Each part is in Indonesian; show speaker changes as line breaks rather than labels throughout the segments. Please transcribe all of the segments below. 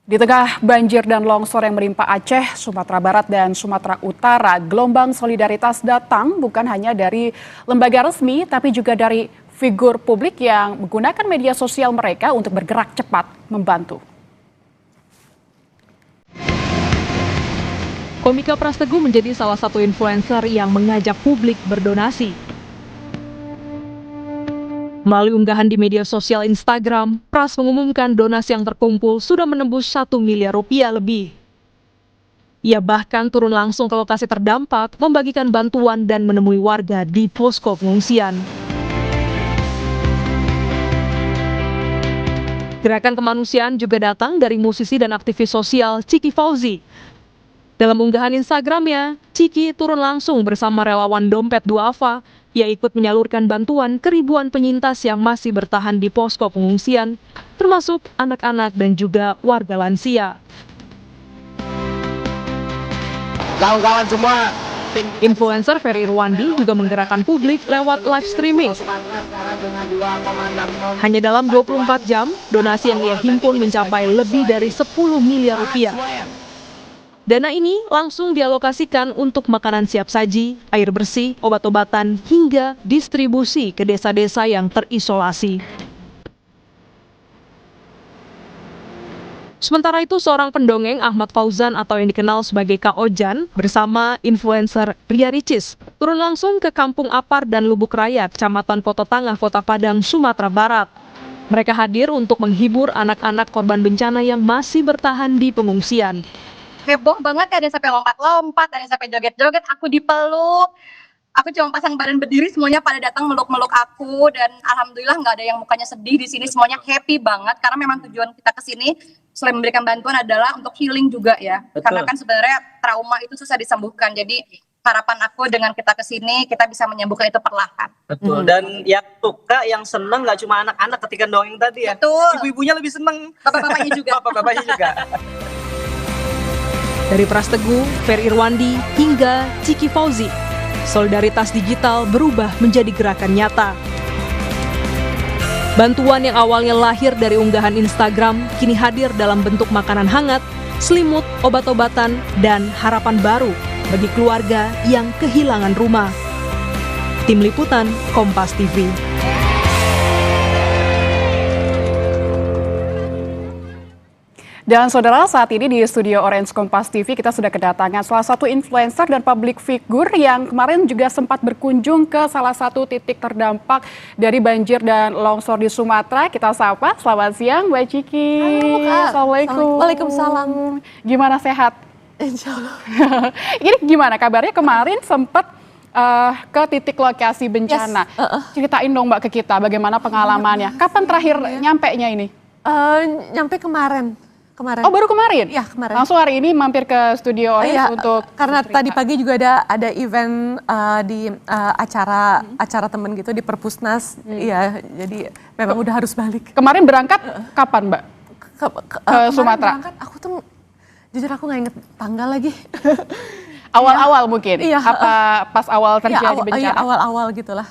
Di tengah banjir dan longsor yang menimpa Aceh, Sumatera Barat, dan Sumatera Utara, gelombang solidaritas datang bukan hanya dari lembaga resmi, tapi juga dari figur publik yang menggunakan media sosial mereka untuk bergerak cepat membantu.
Komika Prasteguh menjadi salah satu influencer yang mengajak publik berdonasi. Melalui unggahan di media sosial Instagram, Pras mengumumkan donasi yang terkumpul sudah menembus 1 miliar rupiah lebih. Ia bahkan turun langsung ke lokasi terdampak, membagikan bantuan dan menemui warga di posko pengungsian. Gerakan kemanusiaan juga datang dari musisi dan aktivis sosial Ciki Fauzi. Dalam unggahan Instagramnya, Ciki turun langsung bersama relawan Dompet Duafa. Ia ikut menyalurkan bantuan ke ribuan penyintas yang masih bertahan di posko pengungsian, termasuk anak-anak dan juga warga lansia.
Kawan-kawan semua,
Influencer Ferry Irwandi juga menggerakkan publik lewat live streaming. Hanya dalam 24 jam, donasi yang ia himpun mencapai lebih dari 10 miliar rupiah. Dana ini langsung dialokasikan untuk makanan siap saji, air bersih, obat-obatan, hingga distribusi ke desa-desa yang terisolasi. Sementara itu, seorang pendongeng Ahmad Fauzan atau yang dikenal sebagai Kak Ojan bersama influencer Ria Ricis turun langsung ke Kampung Apar dan Lubuk Raya, Kecamatan Kota Tangah, Kota Padang, Sumatera Barat. Mereka hadir untuk menghibur anak-anak korban bencana yang masih bertahan di pengungsian.
Heboh banget, ada yang sampai lompat-lompat, ada yang sampai joget-joget, aku dipeluk. Aku cuma pasang badan berdiri, semuanya pada datang meluk-meluk aku, dan alhamdulillah nggak ada yang mukanya sedih di sini, semuanya happy banget karena memang tujuan kita ke sini selain memberikan bantuan adalah untuk healing juga ya.
Betul.
Karena kan sebenarnya trauma itu susah disembuhkan. Jadi harapan aku dengan kita ke sini kita bisa menyembuhkan itu perlahan.
betul. Dan yang suka, yang seneng nggak cuma anak-anak ketika dongeng tadi ya.
Betul.
Ibu-ibunya lebih seneng.
Bapak-bapaknya juga.
Bapak-bapaknya juga.
Dari Prasteguh, Ferry Irwandi, hingga Ciki Fauzi, solidaritas digital berubah menjadi gerakan nyata. Bantuan yang awalnya lahir dari unggahan Instagram kini hadir dalam bentuk makanan hangat, selimut, obat-obatan, dan harapan baru bagi keluarga yang kehilangan rumah. Tim Liputan, Kompas TV.
Dan saudara, saat ini di studio Orange Kompas TV kita sudah kedatangan salah satu influencer dan public figure yang kemarin juga sempat berkunjung ke salah satu titik terdampak dari banjir dan longsor di Sumatera. Kita sapa, selamat siang Mbak Ciki.
Halo Kak.
Assalamualaikum.
Waalaikumsalam.
Gimana, sehat?
Insya Allah.
Ini gimana kabarnya, kemarin sempat ke titik lokasi bencana.
Yes.
Ceritain dong Mbak ke kita bagaimana pengalamannya. Kapan terakhir nyampenya ini?
Nyampe kemarin.
Oh, baru kemarin?
Iya, kemarin.
Langsung hari ini mampir ke studio Orange
Iya,
untuk
karena
cerita.
tadi pagi juga ada event di acara temen gitu di Perpusnas. Iya, jadi memang udah harus balik.
Kemarin berangkat kapan, Mbak?
Kemarin
Sumatera.
berangkat, aku tuh jujur aku nggak inget tanggal lagi.
Awal-awal mungkin?
Iya.
Apa pas awal terjadi bencana?
Iya, awal-awal gitulah.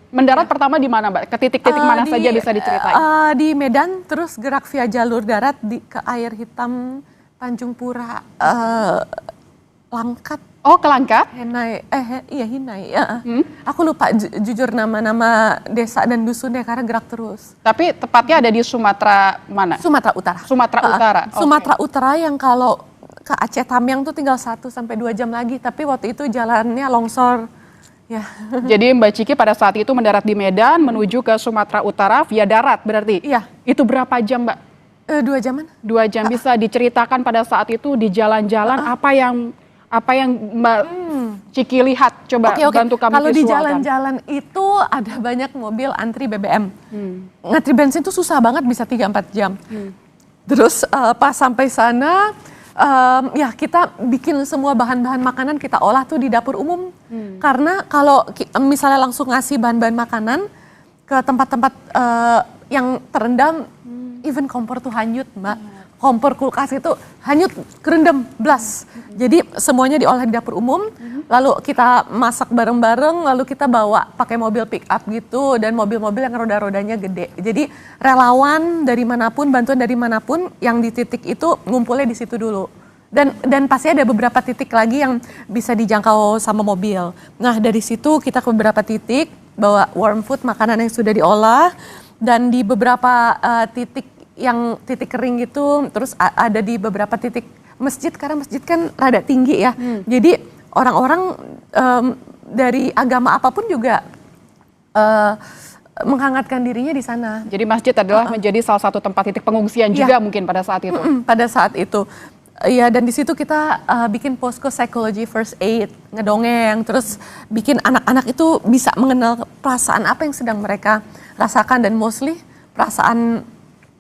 Mendarat pertama di mana, Mbak? Ke titik-titik mana saja bisa diceritain?
Di Medan, terus gerak via jalur darat ke Air Hitam, Tanjung Pura, Langkat.
Oh, ke Langkat?
Hinai, Hinai. Aku lupa jujur nama-nama desa dan dusunnya karena gerak terus.
Tapi tepatnya ada di Sumatera mana?
Sumatera Utara.
Sumatera Utara. Oke.
Sumatera Utara yang kalau ke Aceh Tamiang tuh tinggal 1 sampai 2 jam lagi, tapi waktu itu jalannya longsor. Ya.
Jadi Mbak Ciki pada saat itu mendarat di Medan menuju ke Sumatera Utara via darat berarti?
Iya.
Itu berapa jam, Mbak?
2 jaman.
2 jam. Bisa diceritakan pada saat itu di jalan-jalan apa yang Mbak Ciki lihat? Coba
Oke.
bantu kami
Kalau di
visualkan.
jalan-jalan itu ada banyak mobil antri BBM. Ngantri bensin tuh susah banget, bisa 3-4 jam. Terus pas sampai sana, ya kita bikin semua bahan-bahan makanan kita olah tuh di dapur umum. Karena kalau misalnya langsung ngasih bahan-bahan makanan ke tempat-tempat yang terendam, even kompor tuh hanyut, Mbak. kompor, kulkas itu hanyut, kerendam, blas. Jadi semuanya diolah di dapur umum, lalu kita masak bareng-bareng, lalu kita bawa pakai mobil pick up gitu, dan mobil-mobil yang roda-rodanya gede. Jadi relawan dari manapun, bantuan dari manapun yang di titik itu ngumpulnya di situ dulu. Dan pasti ada beberapa titik lagi yang bisa dijangkau sama mobil. Nah dari situ kita ke beberapa titik, bawa warm food, makanan yang sudah diolah, dan di beberapa titik yang titik kering gitu, terus ada di beberapa titik masjid, karena masjid kan rada tinggi ya. Jadi orang-orang dari agama apapun juga menghangatkan dirinya di sana.
Jadi masjid adalah menjadi salah satu tempat titik pengungsian juga mungkin pada saat itu.
Pada saat itu. Iya, dan di situ kita bikin posko psychology first aid, ngedongeng, terus bikin anak-anak itu bisa mengenal perasaan apa yang sedang mereka rasakan, dan mostly perasaan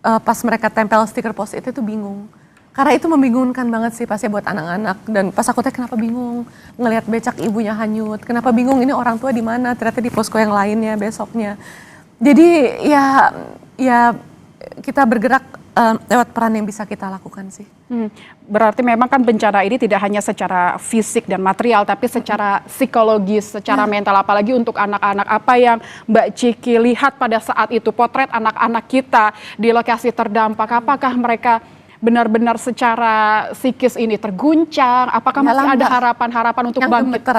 pas mereka tempel stiker post itu bingung. Karena itu membingungkan banget sih pasti buat anak-anak. Dan pas aku tanya kenapa bingung ngelihat becak ibunya hanyut, kenapa bingung ini orang tua di mana, ternyata di posko yang lainnya besoknya. Jadi ya kita bergerak lewat peran yang bisa kita lakukan sih.
Berarti memang kan bencana ini tidak hanya secara fisik dan material, tapi secara psikologis, secara mental, apalagi untuk anak-anak. Apa yang Mbak Ciki lihat pada saat itu, potret anak-anak kita di lokasi terdampak, apakah mereka benar-benar secara psikis ini terguncang? Apakah masih ada harapan-harapan untuk
yang
bangkit?
Gemeter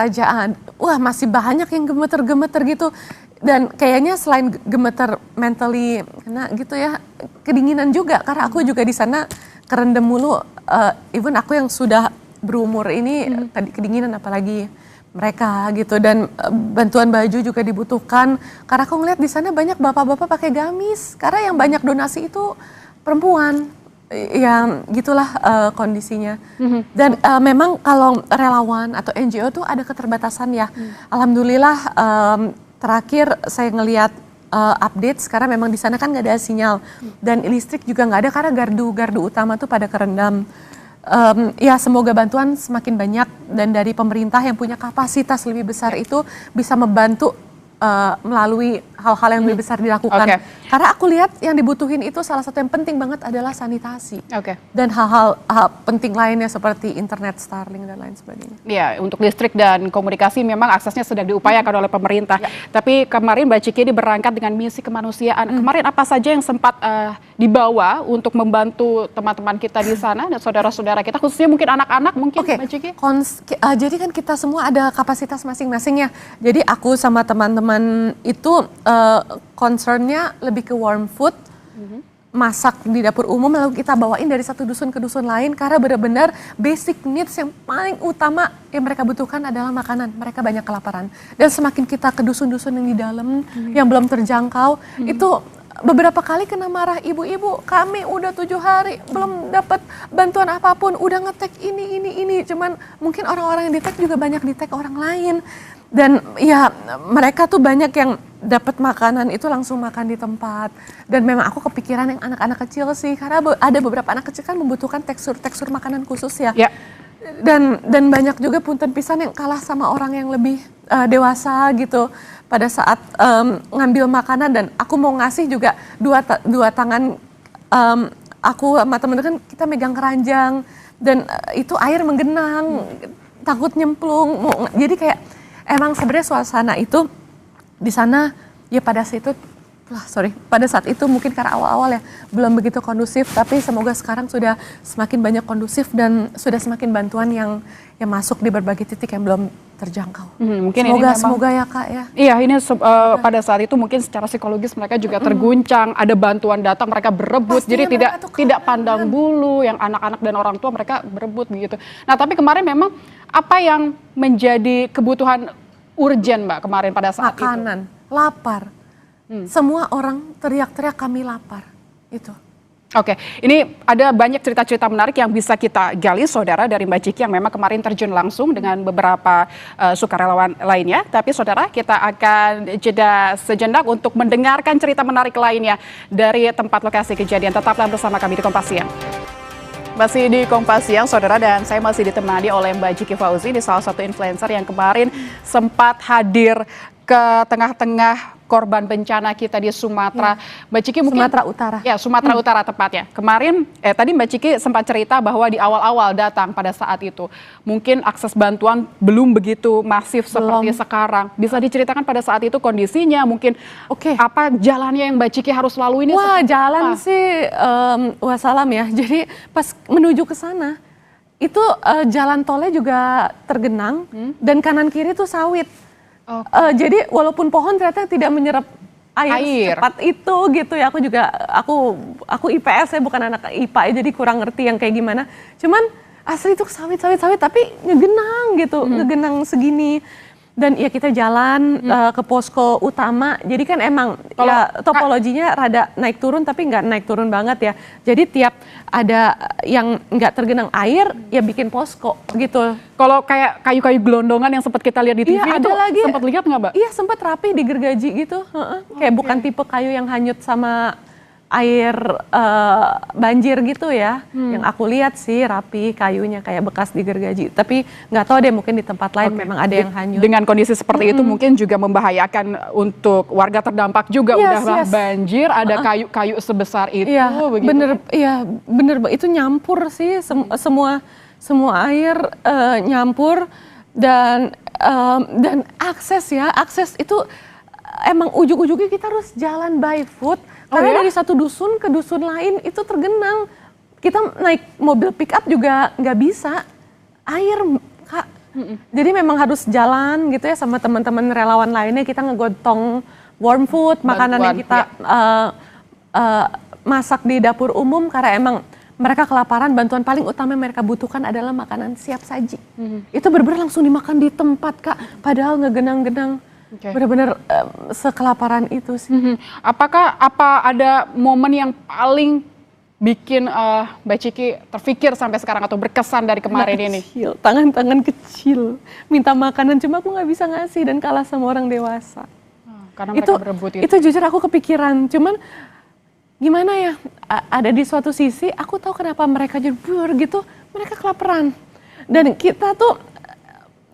wah masih banyak yang gemeter-gemeter gitu. Dan kayaknya selain gemeter mentally, kena gitu ya, kedinginan juga. Karena aku juga di sana kerendam mulu, even aku yang sudah berumur ini kedinginan, apalagi mereka gitu. Dan bantuan baju juga dibutuhkan. Karena aku ngeliat di sana banyak bapak-bapak pakai gamis. Karena yang banyak donasi itu perempuan. Yang gitulah kondisinya. Dan memang kalau relawan atau NGO tuh ada keterbatasan ya. Alhamdulillah terakhir saya ngelihat update sekarang memang di sana kan nggak ada sinyal, dan listrik juga nggak ada karena gardu utama tuh pada kerendam. Ya semoga bantuan semakin banyak, dan dari pemerintah yang punya kapasitas lebih besar itu bisa membantu melalui hal-hal yang lebih besar dilakukan. Karena aku lihat yang dibutuhin itu salah satu yang penting banget adalah sanitasi. Dan hal-hal penting lainnya seperti internet, Starlink dan lain sebagainya.
Ya, untuk listrik dan komunikasi memang aksesnya sedang diupayakan oleh pemerintah. Tapi kemarin Mbak Ciki ini berangkat dengan misi kemanusiaan. Kemarin apa saja yang sempat dibawa untuk membantu teman-teman kita di sana dan saudara-saudara kita, khususnya mungkin anak-anak mungkin Mbak Ciki?
Jadi kan kita semua ada kapasitas masing-masing ya. Jadi aku sama teman-teman itu concernnya lebih ke warm food, masak di dapur umum, lalu kita bawain dari satu dusun ke dusun lain, karena benar-benar basic needs yang paling utama yang mereka butuhkan adalah makanan. Mereka banyak kelaparan, dan semakin kita ke dusun-dusun yang di dalam yang belum terjangkau, itu beberapa kali kena marah ibu-ibu, kami udah 7 hari belum dapat bantuan apapun, udah ngetek ini, cuman mungkin orang-orang yang di-tag juga banyak di-tag orang lain. Dan ya mereka tuh banyak yang dapat makanan itu langsung makan di tempat. Dan memang aku kepikiran yang anak-anak kecil sih, karena ada beberapa anak kecil kan membutuhkan tekstur makanan khusus ya. Dan banyak juga punten pisan yang kalah sama orang yang lebih dewasa gitu pada saat ngambil makanan. Dan aku mau ngasih juga dua tangan, aku sama temen-temen kan kita megang keranjang, dan itu air menggenang, takut nyemplung. Jadi kayak emang sebenarnya suasana itu di sana ya pada saat itu mungkin karena awal-awal ya belum begitu kondusif, tapi semoga sekarang sudah semakin banyak kondusif dan sudah semakin bantuan yang masuk di berbagai titik yang belum terjangkau.
Mungkin
semoga ya Kak ya.
Iya, ini pada saat itu mungkin secara psikologis mereka juga terguncang, ada bantuan datang mereka berebut. Pastinya jadi tidak pandang bulu, yang anak-anak dan orang tua mereka berebut begitu. Nah, tapi kemarin memang apa yang menjadi kebutuhan urgen Mbak kemarin pada saat itu?
Makanan, lapar. Semua orang teriak-teriak kami lapar. Itu.
Oke, ini ada banyak cerita-cerita menarik yang bisa kita gali saudara dari Mbak Ciki yang memang kemarin terjun langsung dengan beberapa sukarelawan lainnya. Tapi saudara, kita akan jeda sejenak untuk mendengarkan cerita menarik lainnya dari tempat lokasi kejadian. Tetaplah bersama kami di Kompas Siang. Masih di Kompas Siang, saudara, dan saya masih ditemani oleh Mbak Ciki Fauzi, di salah satu influencer yang kemarin sempat hadir ke tengah-tengah korban bencana kita di Sumatera. Mbak Ciki mungkin
Sumatera Utara.
Ya, Sumatera Utara tepatnya. Kemarin tadi Mbak Ciki sempat cerita bahwa di awal-awal datang pada saat itu mungkin akses bantuan belum begitu masif seperti sekarang. Bisa diceritakan pada saat itu kondisinya, mungkin apa jalannya yang Mbak Ciki harus lalui ini?
Wah,
seperti
jalan
apa?
sih wassalam ya. Jadi pas menuju ke sana itu jalan tolnya juga tergenang dan kanan kiri tuh sawit. Jadi walaupun pohon ternyata tidak menyerap air secepat itu gitu ya. Aku IPS, saya bukan anak IPA ya, jadi kurang ngerti yang kayak gimana. Cuman asli itu sawit tapi ngegenang gitu, ngegenang segini. Dan ya kita jalan ke posko utama, jadi kan emang ya topologinya rada naik turun tapi nggak naik turun banget ya. Jadi tiap ada yang nggak tergenang air ya bikin posko gitu.
Kalau kayak kayu-kayu gelondongan yang sempat kita lihat di TV
Iya,
itu
ada lagi.
sempat lihat nggak, Mbak?
Iya sempat rapi digergaji gitu. Kayak bukan tipe kayu yang hanyut sama air banjir gitu ya. Yang aku lihat sih rapi kayunya kayak bekas digergaji. Tapi nggak tahu deh mungkin di tempat lain memang ada yang hanyut.
Dengan kondisi seperti itu mungkin juga membahayakan untuk warga terdampak juga. Udahlah banjir, ada kayu-kayu sebesar itu.
Iya,
begitu.
bener, itu nyampur sih semua air nyampur dan akses itu emang ujung-ujungnya kita harus jalan by foot. Karena dari satu dusun ke dusun lain itu tergenang. Kita naik mobil pick up juga nggak bisa. Air, Kak. Jadi memang harus jalan gitu ya sama teman-teman relawan lainnya. Kita ngegotong warm food, makanan yang kita masak di dapur umum. Karena emang mereka kelaparan, bantuan paling utama yang mereka butuhkan adalah makanan siap saji. Itu benar-benar langsung dimakan di tempat, Kak. Padahal ngegenang-genang. Benar-benar sekelaparan itu sih.
Apa ada momen yang paling bikin Mbak Ciki terfikir sampai sekarang atau berkesan dari kemarin ini?
Tangan-tangan kecil, minta makanan cuma aku nggak bisa ngasih dan kalah sama orang dewasa.
Karena mereka berebut itu.
Itu jujur aku kepikiran, cuman gimana ya? Ada di suatu sisi aku tahu kenapa mereka jebur gitu, mereka kelaparan dan kita tuh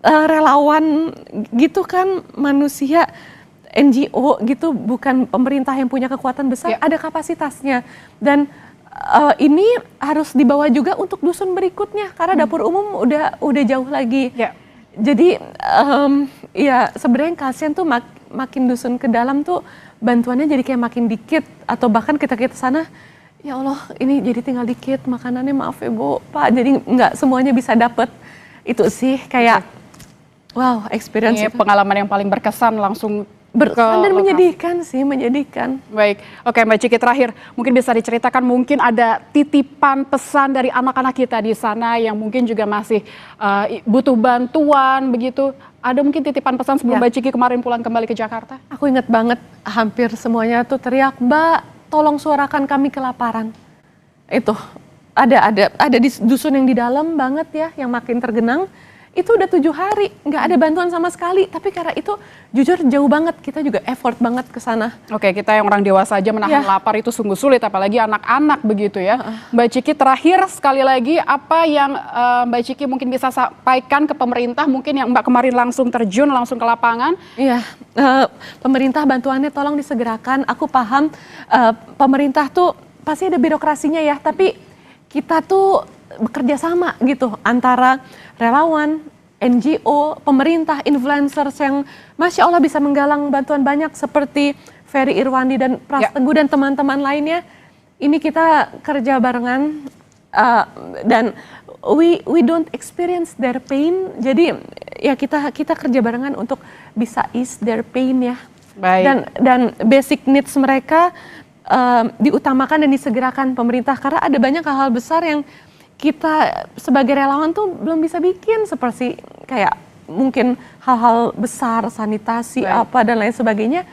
relawan gitu kan, manusia NGO gitu, bukan pemerintah yang punya kekuatan besar, ada kapasitasnya dan ini harus dibawa juga untuk dusun berikutnya karena dapur umum udah jauh lagi. Jadi ya sebenarnya kasihan tuh makin dusun ke dalam tuh bantuannya jadi kayak makin dikit atau bahkan kita sana ya Allah ini jadi tinggal dikit makanannya, maaf ya Bu, Pak, jadi nggak semuanya bisa dapet. Itu sih kayak wow, experience
ini pengalaman yang paling berkesan langsung
dan menyedihkan sih, menyedihkan.
Baik, oke Mbak Ciki, terakhir mungkin bisa diceritakan mungkin ada titipan pesan dari anak-anak kita di sana yang mungkin juga masih butuh bantuan begitu. Ada mungkin titipan pesan sebelum Mbak Ciki kemarin pulang kembali ke Jakarta?
Aku ingat banget hampir semuanya tuh teriak, Mbak tolong suarakan kami kelaparan. Itu ada di dusun yang di dalam banget ya, yang makin tergenang. Itu udah 7 hari, nggak ada bantuan sama sekali. Tapi karena itu jujur jauh banget, kita juga effort banget ke sana.
Oke, kita yang orang dewasa aja menahan lapar itu sungguh sulit, apalagi anak-anak begitu ya. Mbak Ciki, terakhir sekali lagi, apa yang Mbak Ciki mungkin bisa sampaikan ke pemerintah, mungkin yang Mbak kemarin langsung terjun, langsung ke lapangan?
Iya, pemerintah bantuannya tolong disegerakan. Aku paham pemerintah tuh pasti ada birokrasinya ya, tapi kita tuh bekerja sama gitu antara relawan, NGO, pemerintah, influencers yang Masya Allah bisa menggalang bantuan banyak seperti Ferry Irwandi dan Pras Teguh dan teman-teman lainnya. Ini kita kerja barengan dan we don't experience their pain. Jadi ya kita kerja barengan untuk bisa ease their pain ya.
Baik.
Dan basic needs mereka diutamakan dan disegerakan pemerintah karena ada banyak hal-hal besar yang kita sebagai relawan tuh belum bisa bikin, seperti kayak mungkin hal-hal besar, sanitasi apa dan lain sebagainya,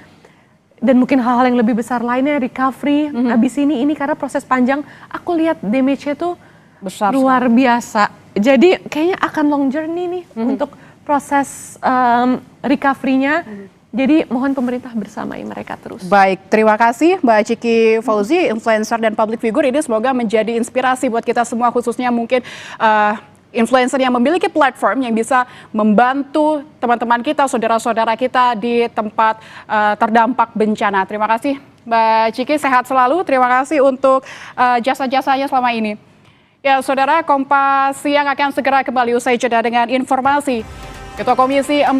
dan mungkin hal-hal yang lebih besar lainnya, recovery. Abis ini karena proses panjang, aku lihat damage-nya tuh besar, luar biasa. Jadi kayaknya akan long journey nih untuk proses recovery-nya. Jadi mohon pemerintah bersamai mereka terus.
Baik, terima kasih Mbak Ciki Fauzi, influencer dan public figure. Ini semoga menjadi inspirasi buat kita semua, khususnya mungkin influencer yang memiliki platform yang bisa membantu teman-teman kita, saudara-saudara kita di tempat terdampak bencana. Terima kasih Mbak Ciki, sehat selalu. Terima kasih untuk jasa-jasanya selama ini. Ya, saudara, Kompas Siang akan segera kembali usai jeda dengan informasi. Ketua Komisi 4